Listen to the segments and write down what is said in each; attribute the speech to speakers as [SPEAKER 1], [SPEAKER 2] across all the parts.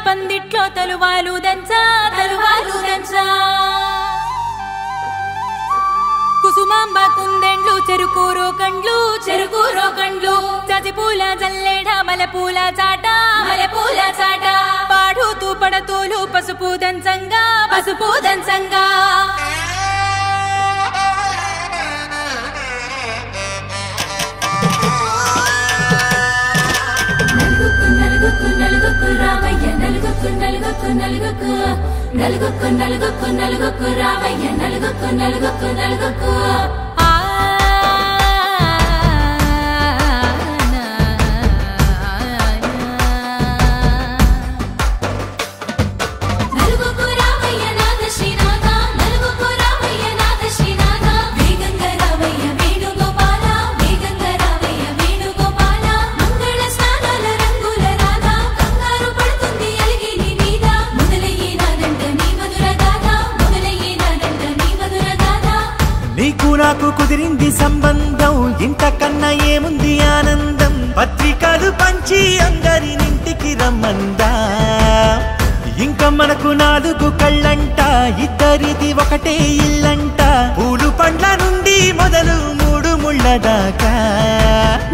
[SPEAKER 1] పందిట్లో తలువాలు దంచా కుసుమాంబ కుందెండ్లు చెరుకూరో కండ్లు చజిపూల జల్లేడ మలపూల చాట పాడుతూ పడతూలు పసుపు దంచంగా నలుగుకు రామయ్య నలుగుకు రామయ్య నలుగుకు
[SPEAKER 2] నాకు కుదిరింది సంబంధం ఇంతకన్నా ఏముంది ఆనందం పత్రికలు పంచి అందరినింటికి రమ్మందా ఇంకా మనకు 4 కళ్ళంట ఇద్దరిది ఒకటే ఇల్లంట పూలు పండ్ల నుండి మొదలు 3 ముళ్ళ దాకా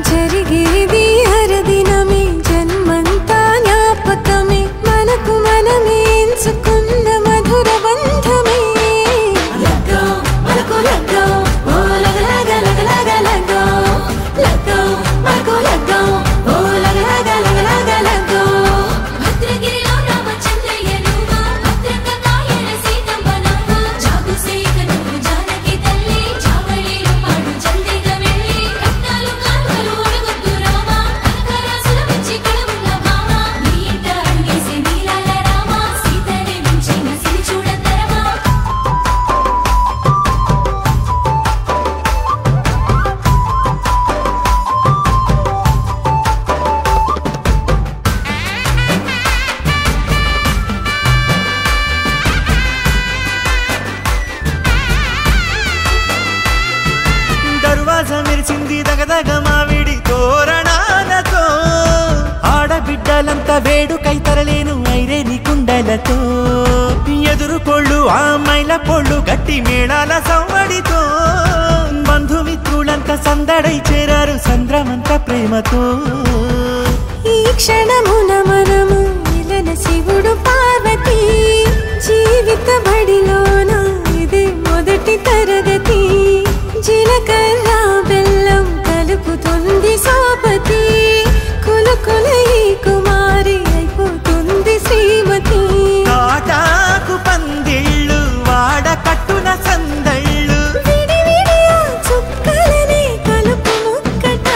[SPEAKER 3] జరిగేది హరదినమే జన్మంతా జ్ఞాపకమే మనకు మనమే ఎంచుకున్న మధుర బంధమే
[SPEAKER 2] మెరిసింది దగదగ మావిడి తోరణాలతో ఆడబిడ్డలంతా వేడుకై తరలేను ఐరేని కుండలతో ఎదురుకోళ్ళు ఆ మైల పోళ్ళు గట్టి మేళాల సవ్వడితో బంధుమిత్రులంతా సందడై చేరారు సంద్రమంత ప్రేమతో
[SPEAKER 3] ఈ క్షణమున మనము మిలన శివుడు పార్వతి జీవిత బడిలోన ఇదే మొదటి తరగతి జీలకర్ర బెల్లం కలుపుతుంది సోపతి కులుకుల ఈ కుమారి అయిపోతుంది శ్రీమతి
[SPEAKER 2] తాటాకు పందిళ్ళు వాడ కట్టున సందళ్ళు
[SPEAKER 3] విడివిడియా చుక్కలని కలుపు ముక్కట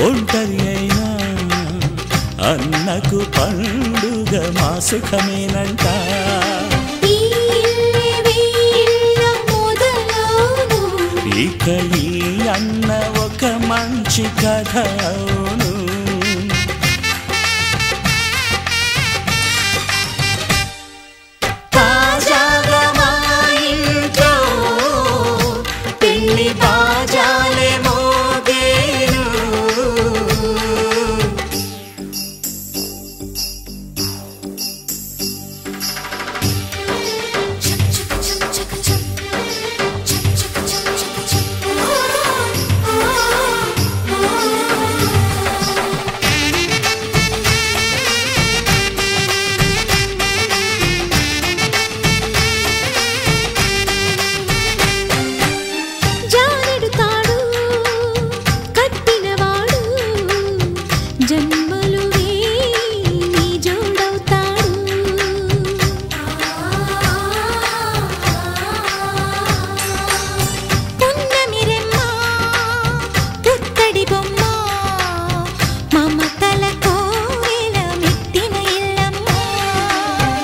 [SPEAKER 2] ఒంటరి అయినా అన్నకు పండుగ మా సుఖమేనంట. ఇక ఈ అన్న ఒక మంచి కథ అవును. తాజాగా మా ఇంట్లో పెళ్లి బాజాలే మోగేను.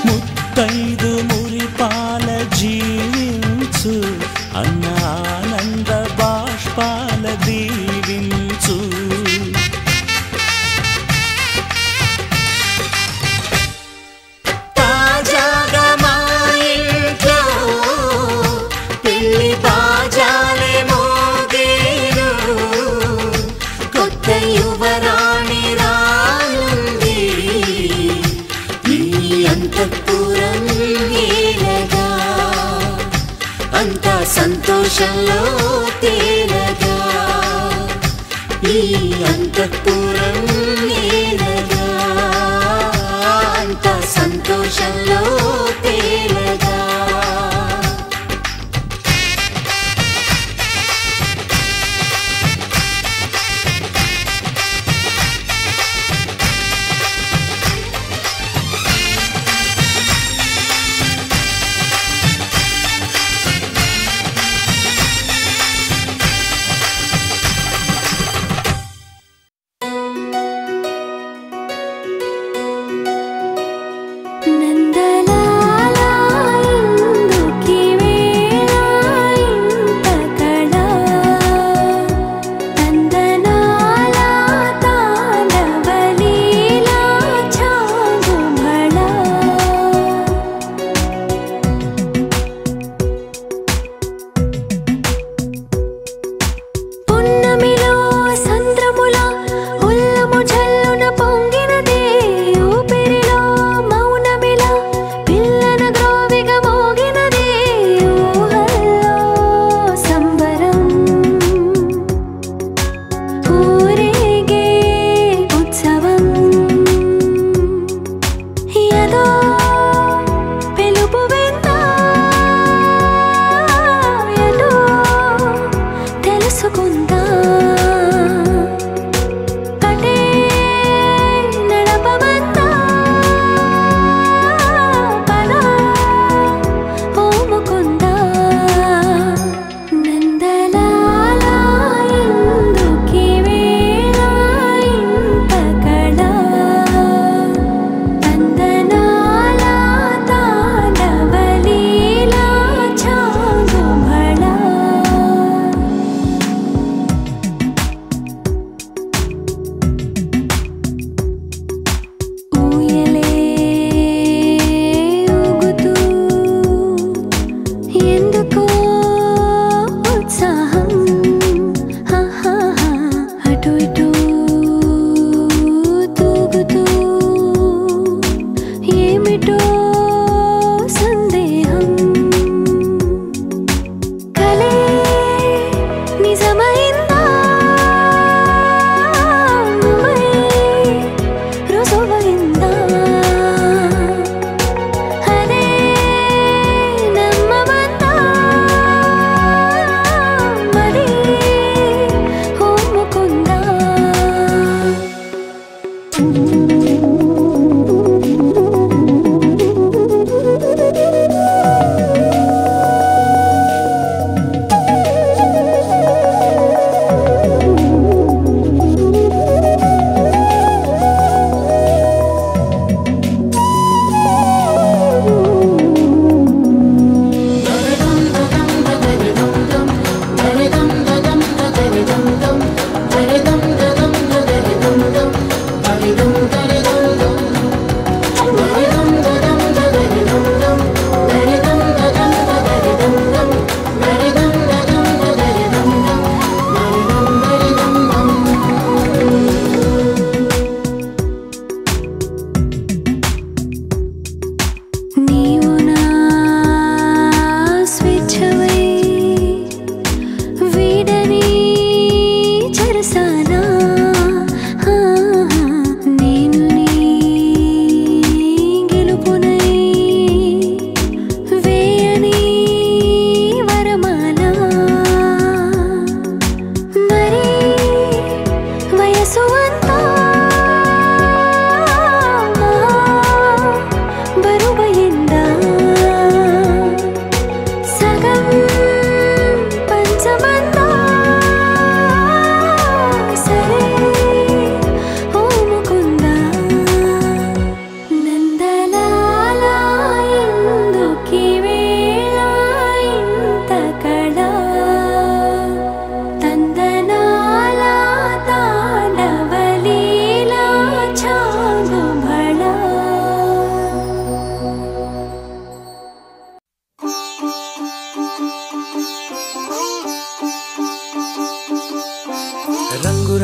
[SPEAKER 2] ముత్తైదు మురిపాల జీవించు అన్న ఆనంద బాష్పాల దీవించు. తాజాగా మా ఇంట్లో పెళ్లి బాజాలే మోగేను. కొత్త యువరాణి రానుంది ఈ అంతఃపురం ఏలగా. అంతా సంతోషంలో తేలగా ఈ అంతఃపురం ఏలగా. అంతా సంతోషంలో తేలగా.
[SPEAKER 3] నందలాలా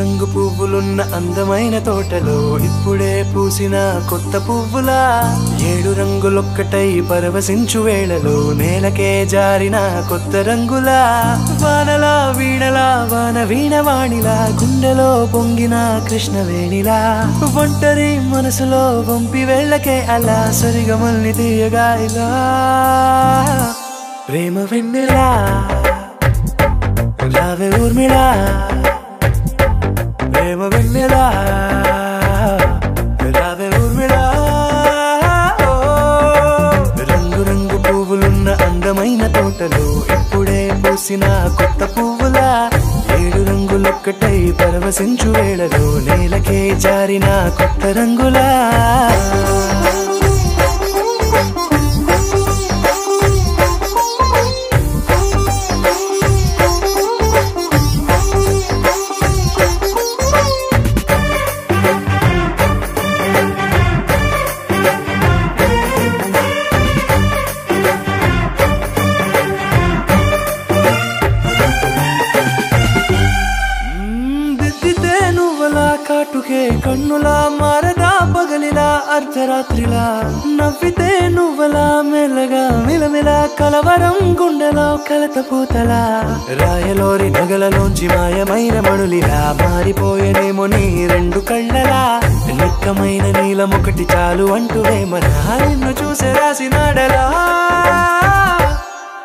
[SPEAKER 2] రంగు పువ్వులున్న అందమైన తోటలో ఇప్పుడే పూసిన కొత్త పువ్వులా 7 రంగులొక్కటై పరవశించు వేళలో నేలకే జారిన కొత్త రంగులా వానలా వీణలా వాన వీణవాణిలా గుండెలో పొంగిన కృష్ణవేణిలా ఒంటరి మనసులో వంపి వెళ్ళకే అలా సరిగమల్ని తీయగా ఇలా ప్రేమ వెన్నెలా రావే ఊర్మిళా ప్రేమ వెన్నెలా రావే ఊర్మిళా రంగు రంగు పువ్వులున్న అందమైన తోటలో ఇప్పుడే పూసిన కొత్త పువ్వులా 7 రంగులొక్కటై పరవశించు వేళలో నేలకే జారిన కొత్త రంగులా కాటుకే కన్నులా మారదా పగలిలా అర్ధరాత్రిలా నవ్వితే నువ్వలా మెల్లగా మిలమిలా కలవరం గుండెలో కలత పూతలా రాయలోరి నగలలోంచి మాయమైన మణులిలా మారిపోయేనేమో నీ 2 కళ్ళలా నిక్కమైన నీలమొకటి చాలు అంటూ వేమనా నిన్ను చూసే రాసినాడలా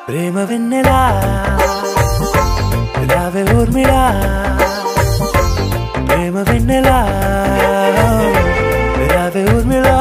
[SPEAKER 2] ప్రేమ వెన్నెలా రావే ఊర్మిళా ప్రేమ వెన్నెలా రావే ఊర్మిళా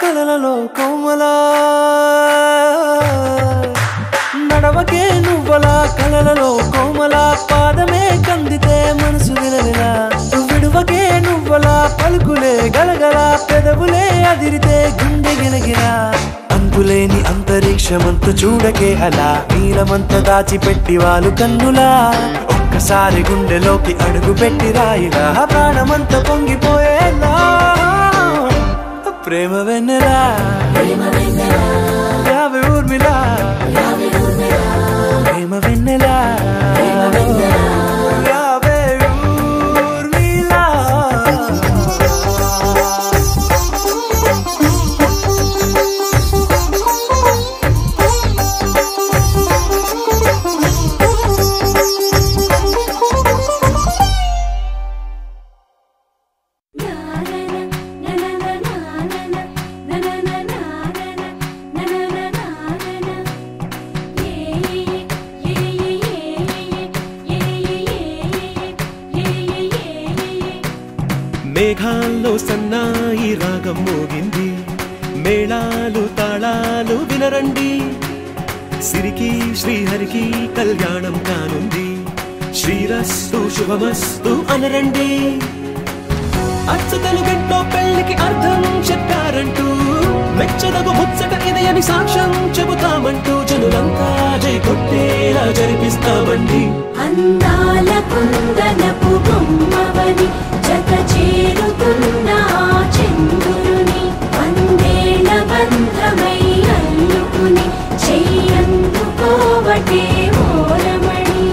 [SPEAKER 2] కలలలో కోమలా నడవకే నువ్వలా కలలలో కోమలా పాదమే కందితే మనసు విలవిలా విడువకే నువ్వలా పలుకులే గలగల పెదవులే అదిరితే గుండె గిలగిలా అంతులేని అంతరిక్షమంత చూడకే అలా నీలమంత దాచిపెట్టి వాళ్ళు కన్నులా ఒక్కసారి గుండెలోకి అడుగు పెట్టి రాయిలా ప్రాణమంత పొంగిపోయేలా ప్రేమ వెన్నెలా రావే ఊర్మిళా ప్రేమ వెన్నెలా రావే ఊర్మిళా
[SPEAKER 4] మేఘాల్లో సన్నాయి రాగం మోగింది మేళాలు తాళాలు వినరండి సిరికి శ్రీహరికి కళ్యాణం కానుంది శ్రీరస్తు శుభమస్తు అనరండి అచ్చతలు గంటో పెళ్లికి అర్థం చెప్పారంటూ మెచ్చదగు ముచ్చట ఇది అని సాక్ష్యం చెబుతామంటూ జనులంతా జై కొట్టేలా జరిపిస్తామండి
[SPEAKER 1] అందాల కుందనపు బొమ్మవని జత చేరుతున్న చంద్రుని వందేళ్ల బంధమై అల్లుకుని చెయ్యందుకోవటే ఓరమణి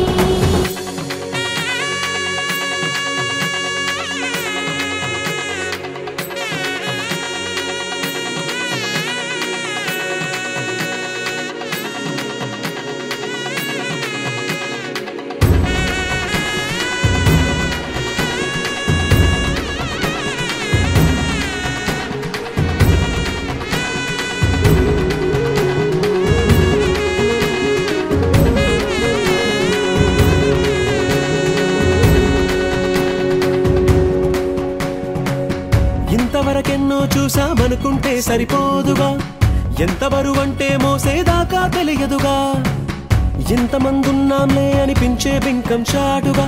[SPEAKER 4] ఇంతవరకెన్నో చూసామనుకుంటే సరిపోదుగా, ఎంత బరువంటే మోసేదాకా తెలియదుగా, ఎంతమందున్నాంలే అనిపించే బింకం చాటుగా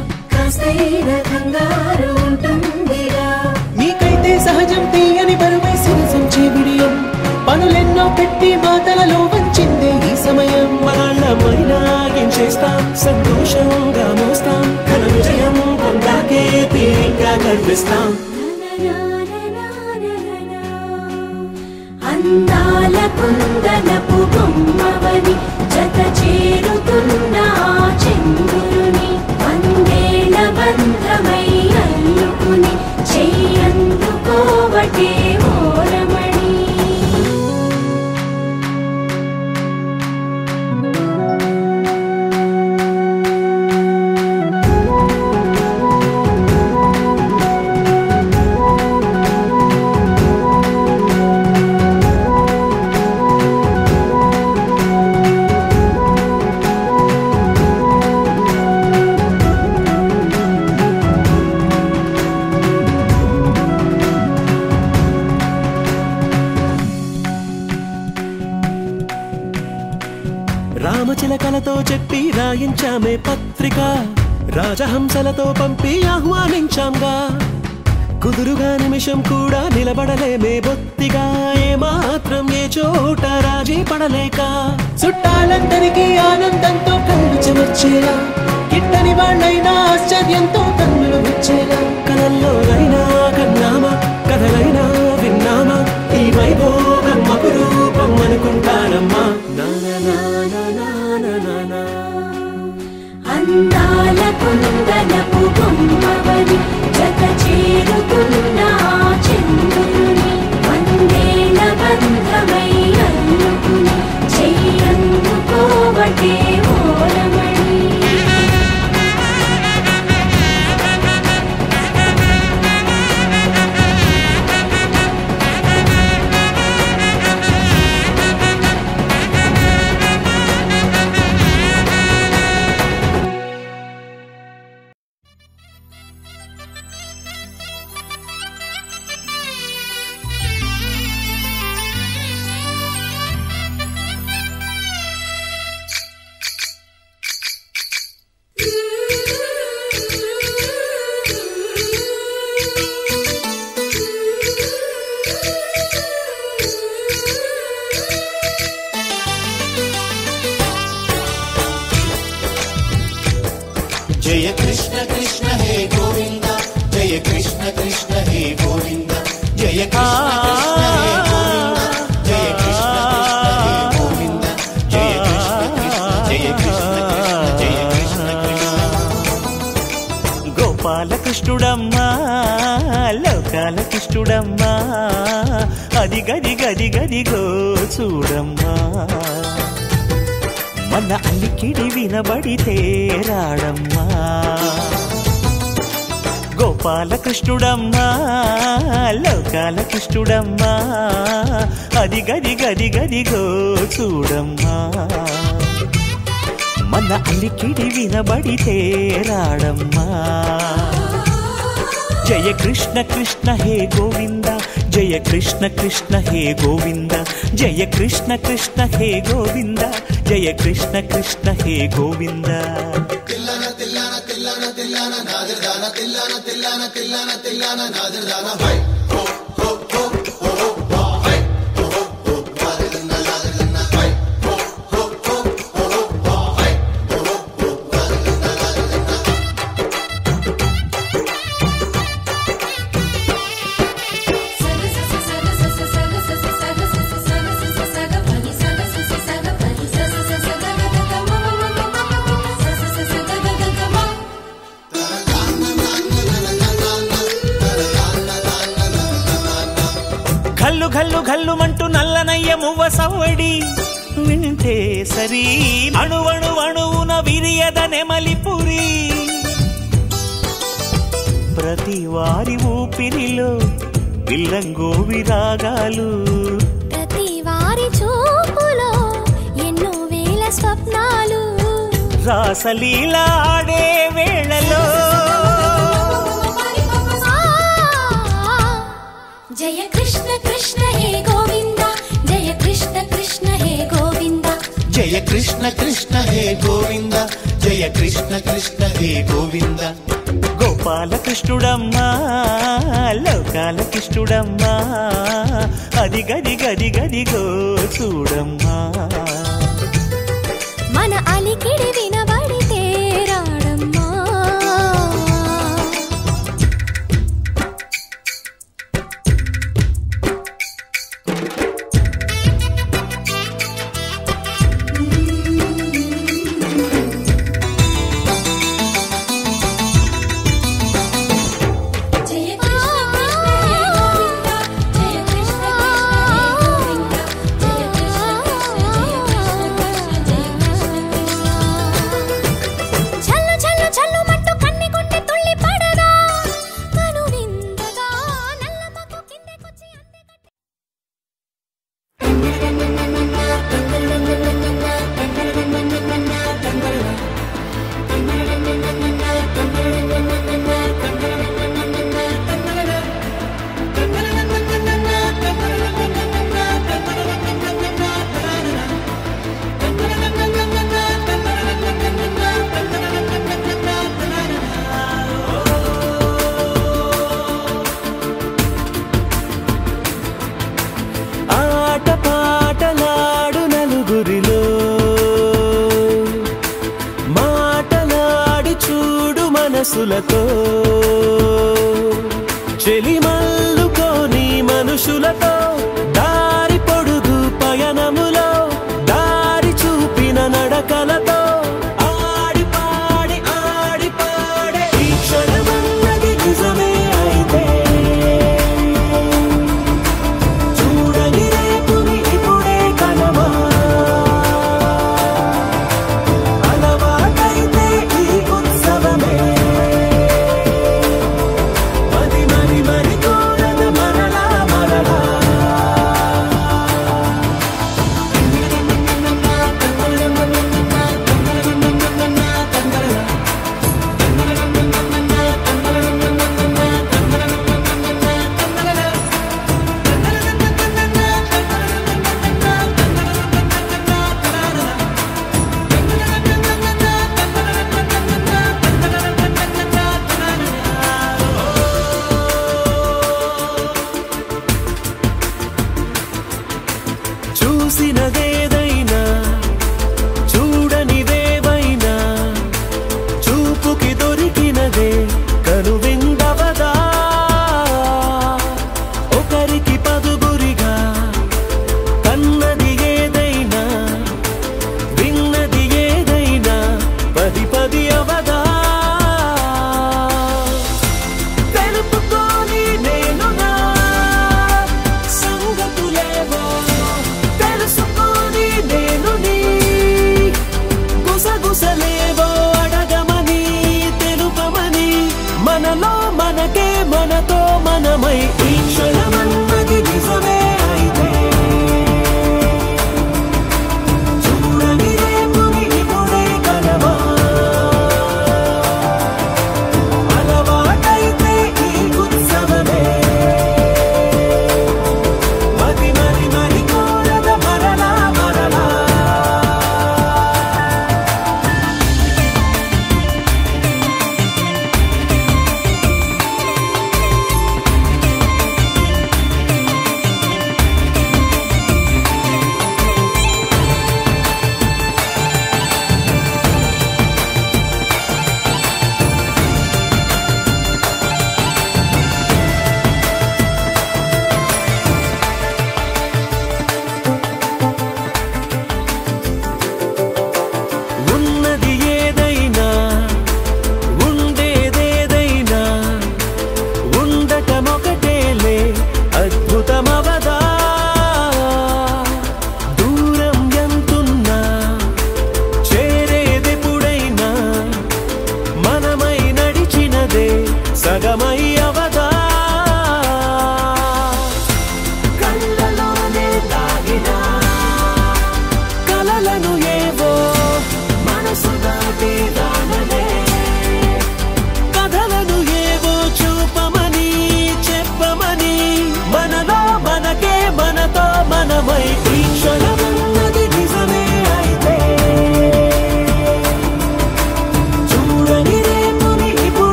[SPEAKER 4] మీకైతే సహజం తీయని బరువై సిరసించే బిడియం, పనులెన్నో పెట్టి మాటలలో వంచిందే ఈ సమయం. మనమైనా ఏం చేస్తాం, సంతోషంగా మోస్తాం, ఘన విజయం పొందాకే తీరిగ్గా కనిపిస్తాం.
[SPEAKER 1] అందాల కుందనపు బొమ్మవని జత చేరుతున్న చంద్రుని, వందేళ్ల బంధమై అల్లుకుని చెయ్యందుకోవటే ఓరమణి.
[SPEAKER 4] రామచిలకలతో చెప్పి రాయించామే పత్రిక, రాజహంసలతో పంపి ఆహ్వానించాంగా, కుదురుగా నిమిషం కూడా నిలబడలేమే బొత్తిగా, ఏమాత్రం ఏ చోట రాజీ పడలేక, చుట్టాలందరికీ ఆనందంతో కళ్ళు చెమర్చేలా, గిట్టని వాళ్ళైనా ఆశ్చర్యంతో కన్నులు విచ్చేలా, కలల్లోనైనా కన్నామా, కథలైనా విన్నామా, ఈ వైభోగం అపురూపం అనుకుంటానమ్మా.
[SPEAKER 1] అందాల కుందనపు బొమ్మవని జత చేరుతున్న చంద్రుని, వందేళ్ల బంధమై అల్లుకుని చెయ్యందుకోవటే ఓరమణి.
[SPEAKER 5] जय कृष्ण कृष्ण हे गोविंद, जय कृष्ण कृष्ण हे गोविंद, जय कृष्ण कृष्ण हे गोविंद, जय कृष्ण कृष्ण हे गोविंद, जय कृष्ण कृष्ण जय कृष्ण कृष्ण जय कृष्ण कृष्ण.
[SPEAKER 2] గోపాల కృష్ణుడమ్మా లోకాల కృష్ణుడమ్మా, అది గది గది గదిగో చూడమ్మా, మన అలికిడి వినబడితే రాడమ్మా. గోపాల కృష్ణుడమ్మా లోకాల కృష్ణుడమ్మా, అది గది గది గదిగో చూడమ్మా, మన అలికిడి వినబడితే రాడమ్మా. జయ కృష్ణ కృష్ణ హే గోవింద, జయ కృష్ణ కృష్ణ హే గోవింద, జయ కృష్ణ కృష్ణ హే గోవింద, జయ కృష్ణ కృష్ణ హే గోవింద.
[SPEAKER 5] తిల్లన తిల్లన తిల్లన తిల్లన నాదర్దాన తిల్లన తిల్లన తిల్లన తిల్లన నాదర్దాన హై హో హో హో హో హో హై హో హో హో నాదర్దాన నాదర్దాన హై హో హో హో హో హో హై హో హో హో నాదర్దాన నాదర్దాన.
[SPEAKER 2] ఘల్లు ఘల్లు ఘల్లుమంటూ నల్లనయ్య మువ్వ సవ్వడి వింటే సరి, అణువణు అణువున విరియద నెమలిపురి, ప్రతి వారి ఊపిరిలో పిల్లంగో విరాగాలు,
[SPEAKER 3] ప్రతి వారి చూపులో ఎన్నో వేల స్వప్నాలు,
[SPEAKER 2] రాసలీల ఆడే వేళలో
[SPEAKER 3] జయ కృష్ణ కృష్ణ హే గోవింద జయ కృష్ణ కృష్ణ హే గోవింద
[SPEAKER 4] జయ కృష్ణ కృష్ణ హే గోవింద జయ కృష్ణ కృష్ణ హే గోవింద
[SPEAKER 2] గోపాలకృష్ణుడమ్మా లోకాల కృష్ణుడమ్మా అది గది గది గదిగో చూడమ్మా
[SPEAKER 3] మన అలికిడి వినబడితే రాడమ్మా
[SPEAKER 4] మనసులతో చెలిమల్లుకోని మనుషులతో దారి పొడుగు పయనములో దారి చూపిన నడకలతో ఆడి పాడే ఈ క్షణమన్నది నిజమే అయితే చూడని రేపుని ఇప్పుడే కనమా అలవాటైతే ఈ ఉత్సవమే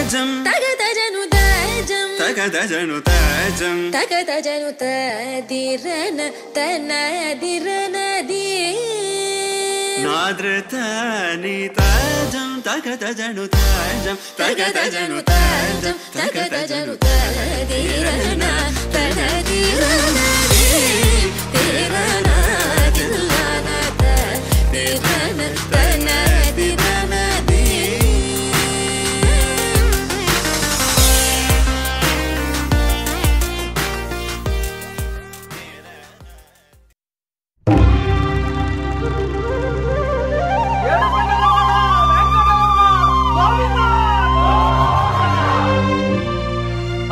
[SPEAKER 6] తాజం
[SPEAKER 3] తగతజను తాజం
[SPEAKER 6] తగతజను తాజం
[SPEAKER 3] తగతజను తదిరన తనదిరనది
[SPEAKER 6] నాద్రతని తాజం తగతజను తాజం తగతజను తాజం
[SPEAKER 3] తగతజను తదిరన తనదిరనది తిరన తిల్లన తదిరన తనదిరనది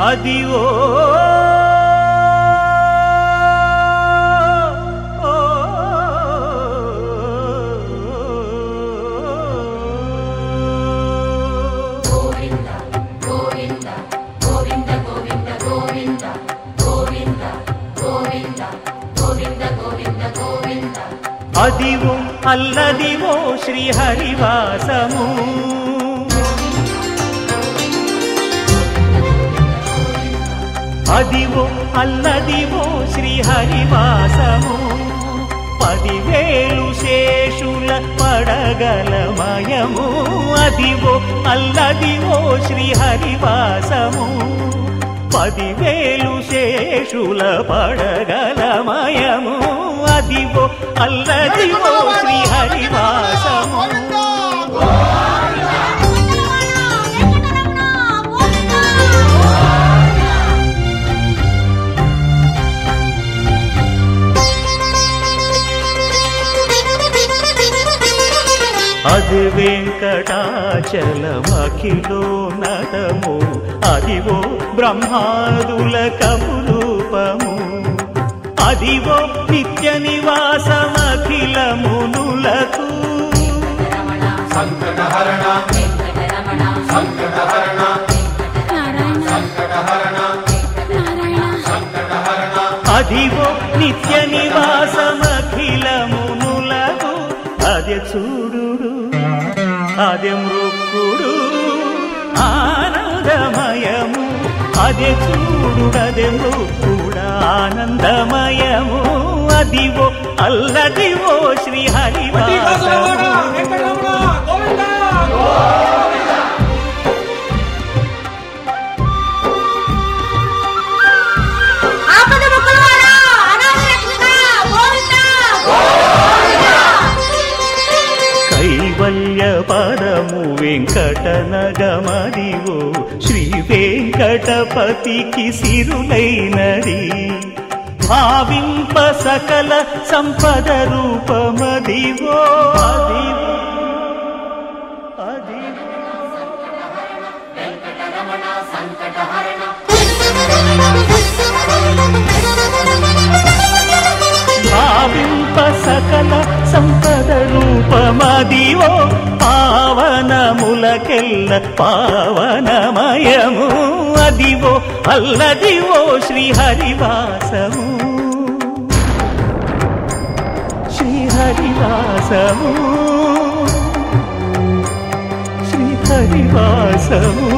[SPEAKER 2] అదివో అదివో అల్లదివో శ్రీహరివాసము అదివో అల్లదివో శ్రీహరివాసము 10,000 శేషుల పడగలమయము అదివో అల్లదివో శ్రీహరివాసము 10,000 శేషుల పడగలమయము అదివో అల్లదివో శ్రీహరివాసము అది వెంకటాచలమఖిలో నటము అదివో బ్రహ్మాదుల కపురూపము అదివో నిత్య నివాసమఖిల మునులకు
[SPEAKER 5] సంకటహరణ సంకటహరణ సంకటహరణ
[SPEAKER 2] అదివో నిత్య నివాసమఖిల మునులకు అదే చూడు అదే మృక్కుడు ఆనందమయము అదే చూడు అదే మృక్కుడు ఆనందమయము అదివో అల్లదివో శ్రీహరివాసము కైవల్య పరము వెంకటనగమదివో శ్రీ వెంకటపతికి సిరులైనది భావింప సకల సంపద రూపమదివో అదివో అదివో భావింప సకల సంపద రూపమదివో పావనములకెల్ల పావనమయము అదివో అల్లదివో శ్రీహరివాసము శ్రీహరివాసము శ్రీహరివాసము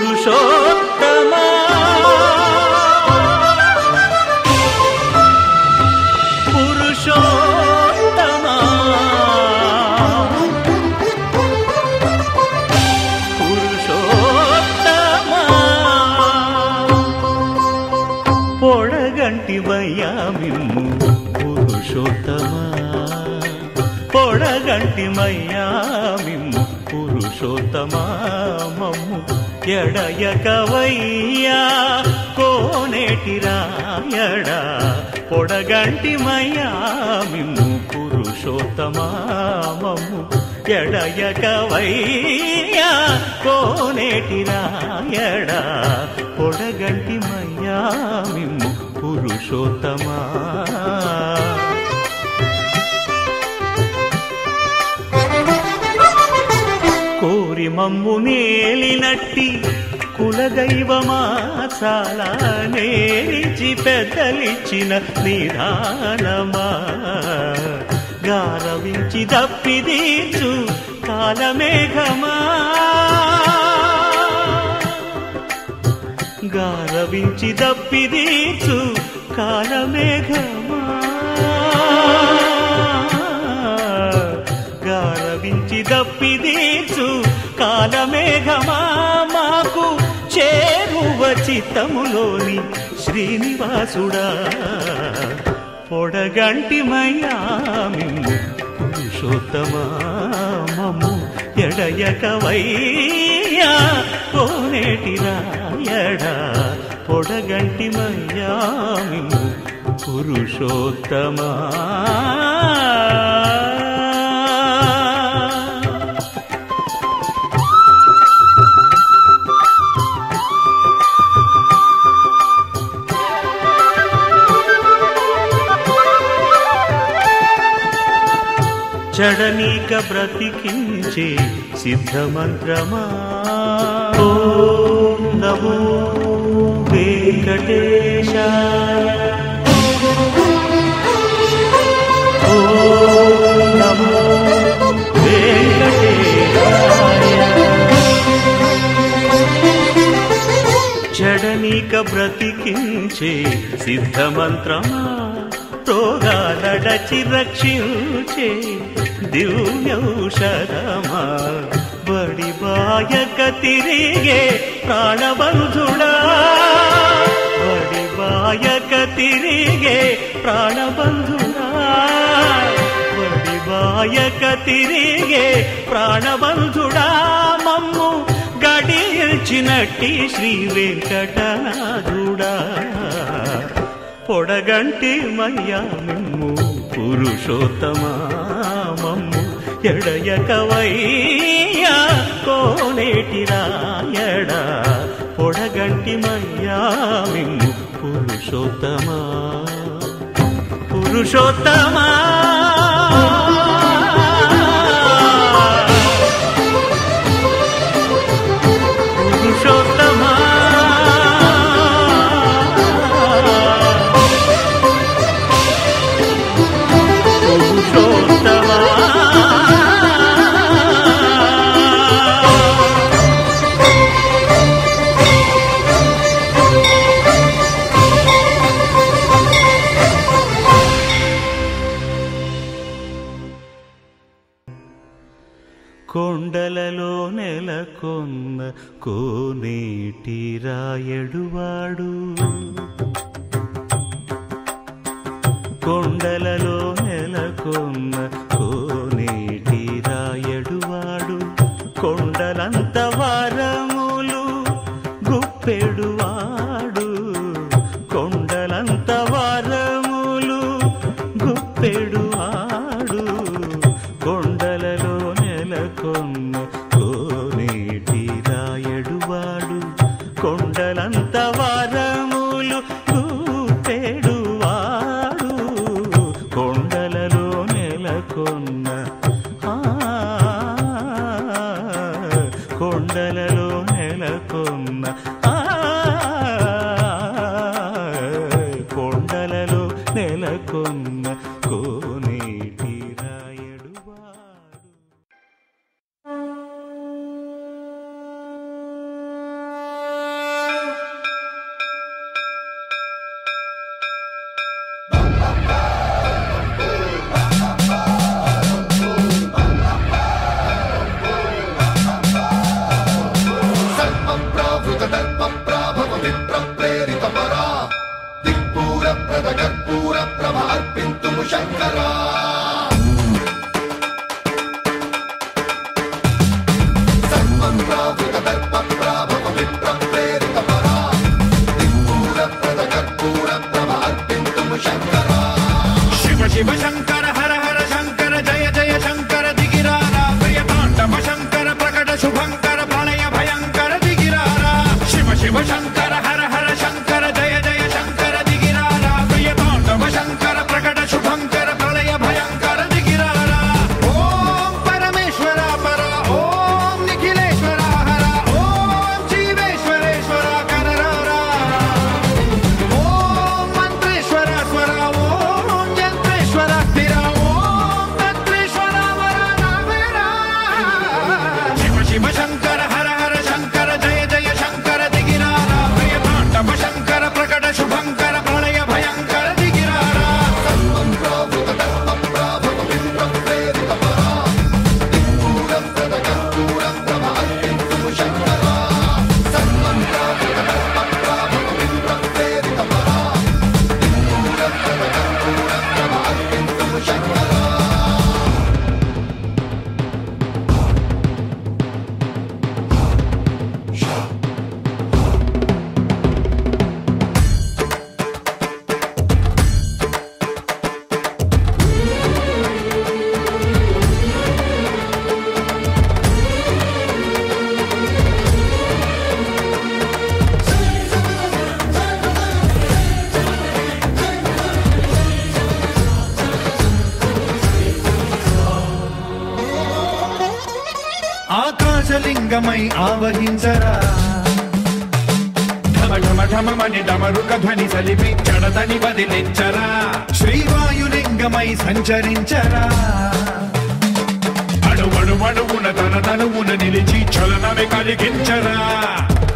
[SPEAKER 2] పురుషోత్తమా పురుషోత్తమా పురుషోత్తమా పొడగంటిమయ్యా మిమ్ము పురుషోత్తమా పొడగంటిమయ్యా మిమ్ము పురుషోత్తమా మమ్ము ఎడయకవయ్యా కోనేటి రాయడా పొడగంటిమయ్యా మిమ్ము పురుషోత్తమా మమ్ము ఎడయకవయ్యా కోనేటి రాయడా పొడగంటిమయ్యా మిమ్ము పురుషోత్తమా కోరి మమ్ము నేలినట్టి కులదైవమా చాలా నేరిచి పెద్దలిచ్చిన నిదానమా గారవించి దప్పిదీర్చు కాలమేఘమా గారవించి దప్పిదీర్చు కాలమేఘమా గారవించి దప్పిదీర్చు కాలమేఘమా మాకు చేరువ చిత్తములోని శ్రీనివాసుడా పొడగంటిమయ్యా మిమ్ము పురుషోత్తమా మమ్ము ఎడయకవయ్యా కోనేటి రాయడా పొడగంటిమయ్యా మిమ్ము పురుషోత్తమా చడనీక బ్రతికించే సిద్ధమంత్రమా ఓం నమో వెంకటేశాయ ఓం నమో వెంకటేశాయ చడనీక బ్రతికించే సిద్ధమంత్రమా రోగాలడచి రక్షించే దివ్యౌషధమా బడి బాయక తిరిగే ప్రాణబంధుడా బడి బాయక తిరిగే ప్రాణబంధుడా బడి బాయక తిరిగే ప్రాణబంధుడా మమ్ము గడిచినట్టి శ్రీ వెంకటనాథుడా పొడగంటిమయ్యా మిమ్ము పురుషోత్తమా మమ్ము ఎడయకవయ్యా కోనేటి రాయడా పొడగంటిమయ్యా మిమ్ము పురుషోత్తమా పురుషోత్తమా పురుషోత్తమా కొండలలో నెలకొన్న కోనేటి రాయడువాడు కొండలలో నెలకొన్న కోనేటి రాయడువాడు కొండలంత వరములు గుప్పెడువాడు కొండలంత వరములు గుప్పెడువాడు కొండలలో నెలకొన్న కోనేటి రాయడువాడు కొండలంత వరములు గుప్పెడువాడు కొండలలో నెలకొన్న కొండలలో నెలకొన్న కొండలలో నెలకొన్న కోనేటి రాయడువాడు
[SPEAKER 5] శంకరా సర్వప్రావృత దర్ప ప్రాభవ విప్ర ప్రేరిత పరా దిక్పూర ప్రద కర్పూర ప్రభ అర్పింతుము శంకరా
[SPEAKER 7] శివ శివ శంకర హర హర శంకర జయ జయ శంకర దిగిరారా ప్రియ తాండవ శంకర ప్రకట శుభంకర ప్రళయ భయంకర దిగిరారా శివ శివ శంకర హర హర శంకర జయ జయ శంకర దిగిరారా ప్రియ తాండవ శంకర ప్రకట శుభంకర ప్రళయ భయంకర దిగిరారా ఓం పరమేశ్వర పర ఓం నిఖిలేశ్వర హర ఓం జీవేశ్వరేశ్వర కరరారా ఓం మంత్రేశ్వర స్వర ఓం యంత్రేశ్వర స్థిర ఓం తంత్రేశ్వర వర నావేరా శివ శివ శంకర హర హర శంకర జయ జయ శంకర దిగిరారా ప్రియ తాండవ శంకర ప్రకట శుభంకర ప్రళయ భయంకర దిగిరారా
[SPEAKER 5] సర్వప్రావృత దర్ప ప్రాభవ విప్ర ప్రేరిత పరా దిక్పూర ప్రద కర్పూర ప్రభ అర్పింతుము శంకరా సర్వప్రావృత దర్ప ప్రాభవ విప్ర ప్రేరిత పరా దిక్పూర ప్రద కర్పూర ప్రభ అర్పింతుము శంకరా
[SPEAKER 7] ఆకాశలింగమై ఆవహించరా ఢమ ఢమ ఢమమని డమరుక ధ్వని సలిపి చడదని వదిలించరా శ్రీవాయులింగమై సంచరించరా అడువడువడువున తన తనువున నిలిచి చలనమే కలిగించరా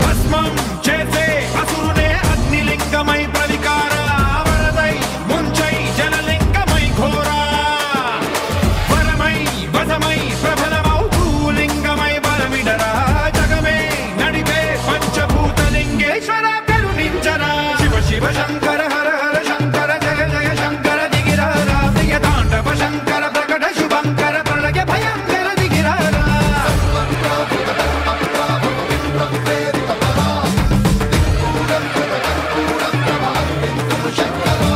[SPEAKER 7] భస్మం చేసే అసురునే అగ్నిలింగమై ప్రవికారా వరదై ముంచై జలలింగమై ఘోరా వరమై వసమై ప్రబలమౌ భూలింగమై బలమిడరా జగమే నడిపే పంచభూతలింగేశ్వర కరుణించరా శివ శివ శంకర హర హర శంకర జయ జయ శంకర దిగిరారా ప్రియ తాండవ శంకర ప్రకట శుభంకర ప్రళయ భయంకర దిగిరారా
[SPEAKER 5] సర్వప్రావృత దర్ప ప్రాభవ విప్ర ప్రేరిత పరా దిక్పూర ప్రద కర్పూర ప్రభ అర్పింతుము శంకరా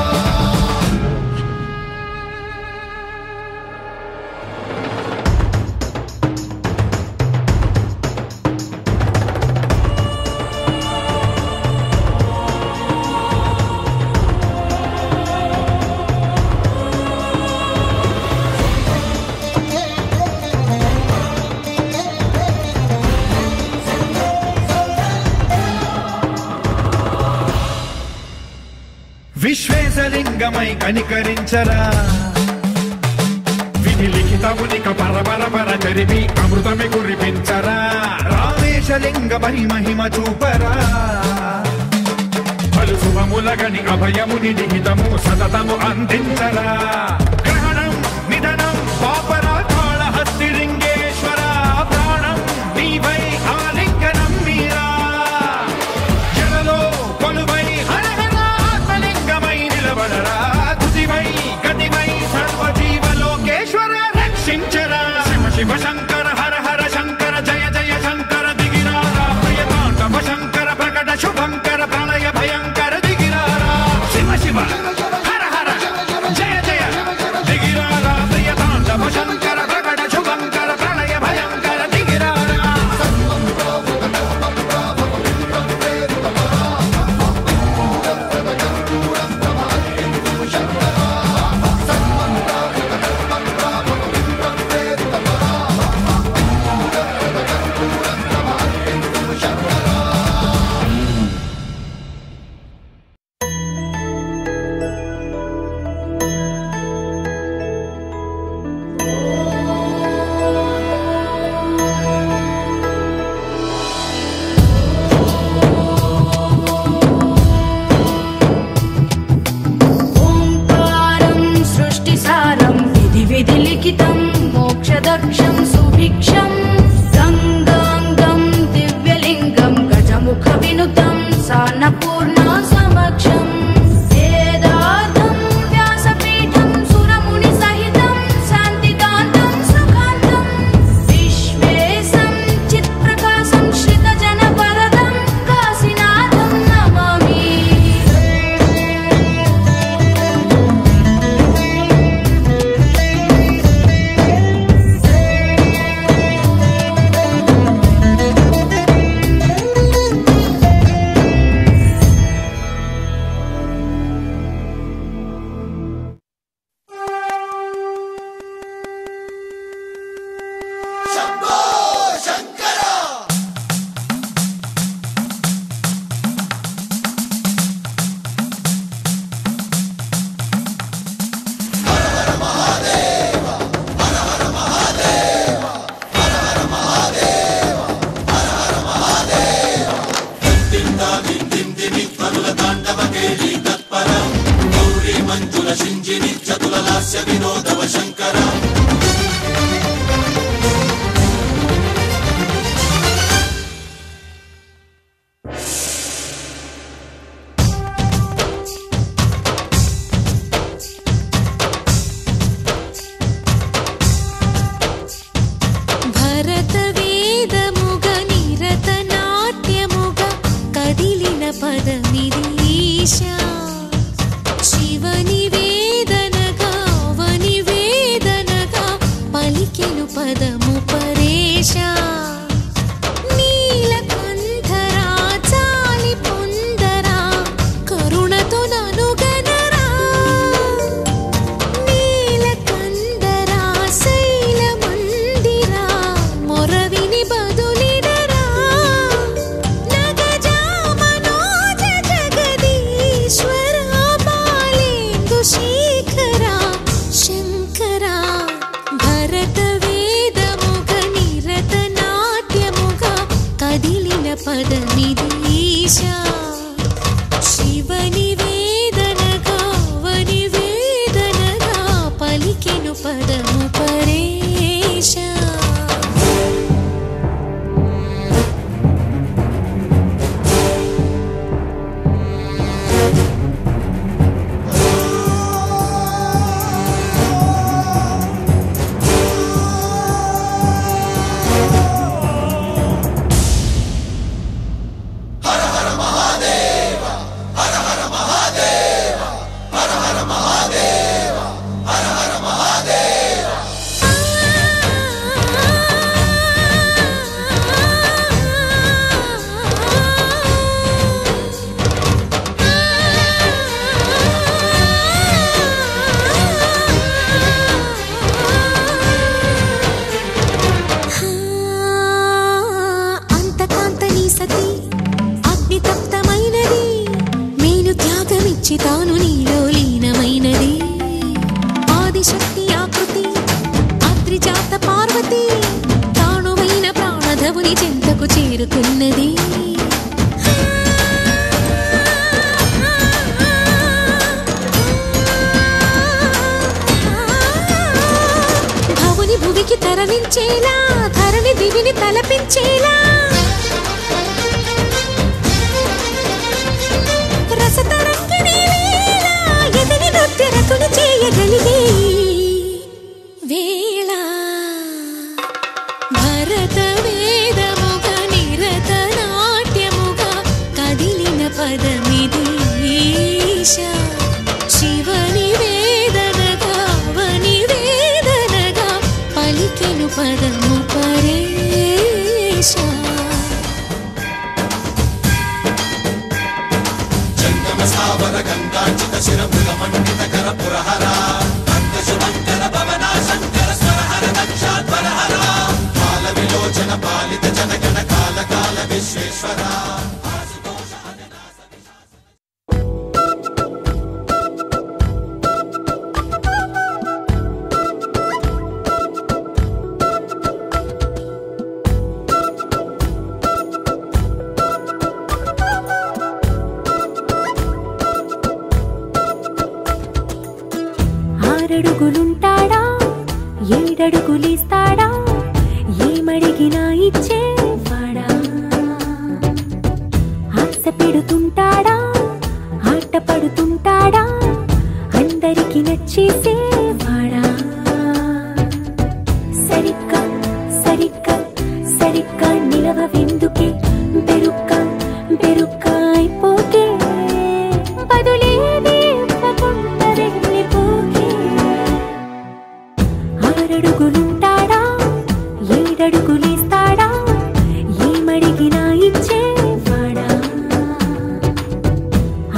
[SPEAKER 7] విశ్వేశలింగమై కనికరించరా విధి లిఖితమునిక పరపర చరిపి అమృతమి కురిపించరా రామేశలింగమై మహిమ చూపరా పలు శుభములగని అభయముని నిహితము సతతము అందించరా గ్రహణం నిధనం పాపరా కాళహస్తి లింగేశ్వర ప్రాణం నీవై ఆలింగనం మీరా జలలో కొలువై హర హర ఆత్మలింగమై నిలబడరా తుదివై గతివై సర్వజీవలోకేశ్వర రక్షించరా శివ శివ శంకర హర హర శంకర జయ జయ శంకర దిగిరారా ప్రియ తాండవ శంకర ప్రకట శుభంకర ప్రళయ భయంకర దిగిరారా శివ శివ హర హర జయ జయ దిగిరారా ప్రియ తాండవ శంకర ప్రకట శుభంకర ప్రళయ భయంకర దిగిరారా
[SPEAKER 5] సర్వప్రావృత దర్ప ప్రాభవ విప్ర ప్రేరిత పరా దిక్పూర ప్రద కర్పూర ప్రభ అర్పింతుము శంకరా సర్వప్రావృత దర్ప ప్రాభవ విప్ర ప్రేరిత పరా దిక్పూర ప్రద కర్పూర ప్రభ అర్పింతుము శంకరా
[SPEAKER 1] ఓంకారం సృష్టిసారం విధి విధి లిఖితం మోక్షదక్షం సుభిక్షం గంగాంగం దివ్యలింగం గజముఖ వినుతం సాన్నపూర్ణ సమక్షం వేదార్థం వ్యాసపీఠం సుర
[SPEAKER 5] शिञ्जि नित्यतुललास्य विनोदव शङ्कर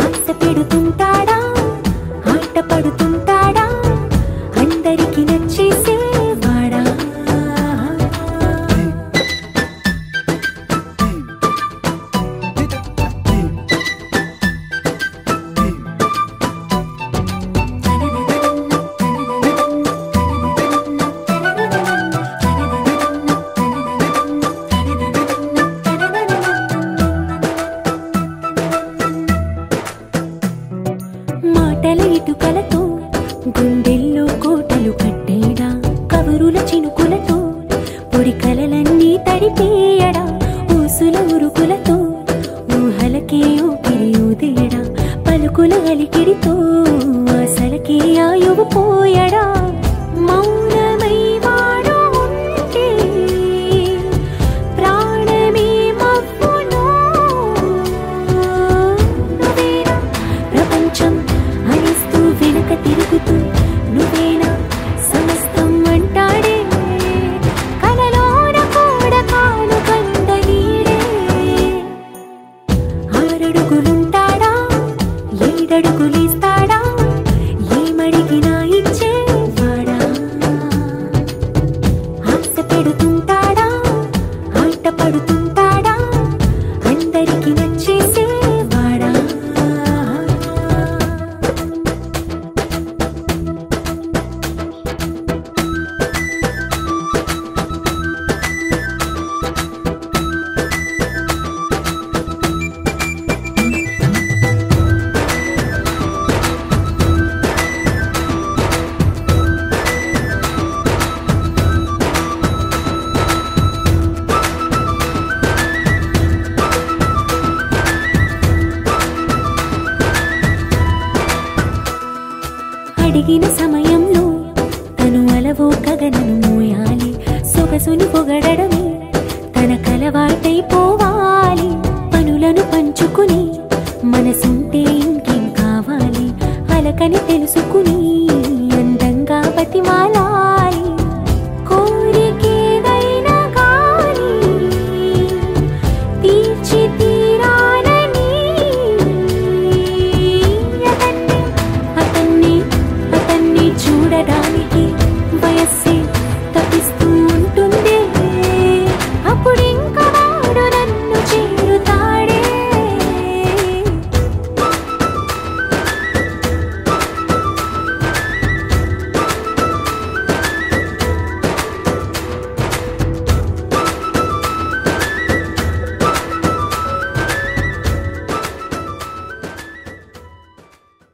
[SPEAKER 8] ఆశ పెడుతుంటాడా ఆట పడుతుంటాడా తలకి ఊపిరి ఊదేయడా పలుకుల అలికిడితో అసలకి ఆయువు పోయడా మౌనమై వాడు ఉంటే ప్రాణమే మవ్వును నువ్వేనా ప్రపంచం అనిస్తూ వెనుక తిరుగుతూ నువ్వేనా సమస్తం అంటాడే కలలోన కూడా కాను కంద నీడే ఆరడుగులుంటాడా ఏడడుగులేస్తాడా ఏమడిగినా ఇచ్చేవాడా ఆశ పెడుతుంటాడా ఆట పడుతుంటాడా అందరికి నచ్చేసేవాడా అడిగిన సమయంలో తను అలవో గగనను మోయాలి సొగసుని పొగడమే తన కలవాటైపోవాలి పనులను పంచుకుని మనసు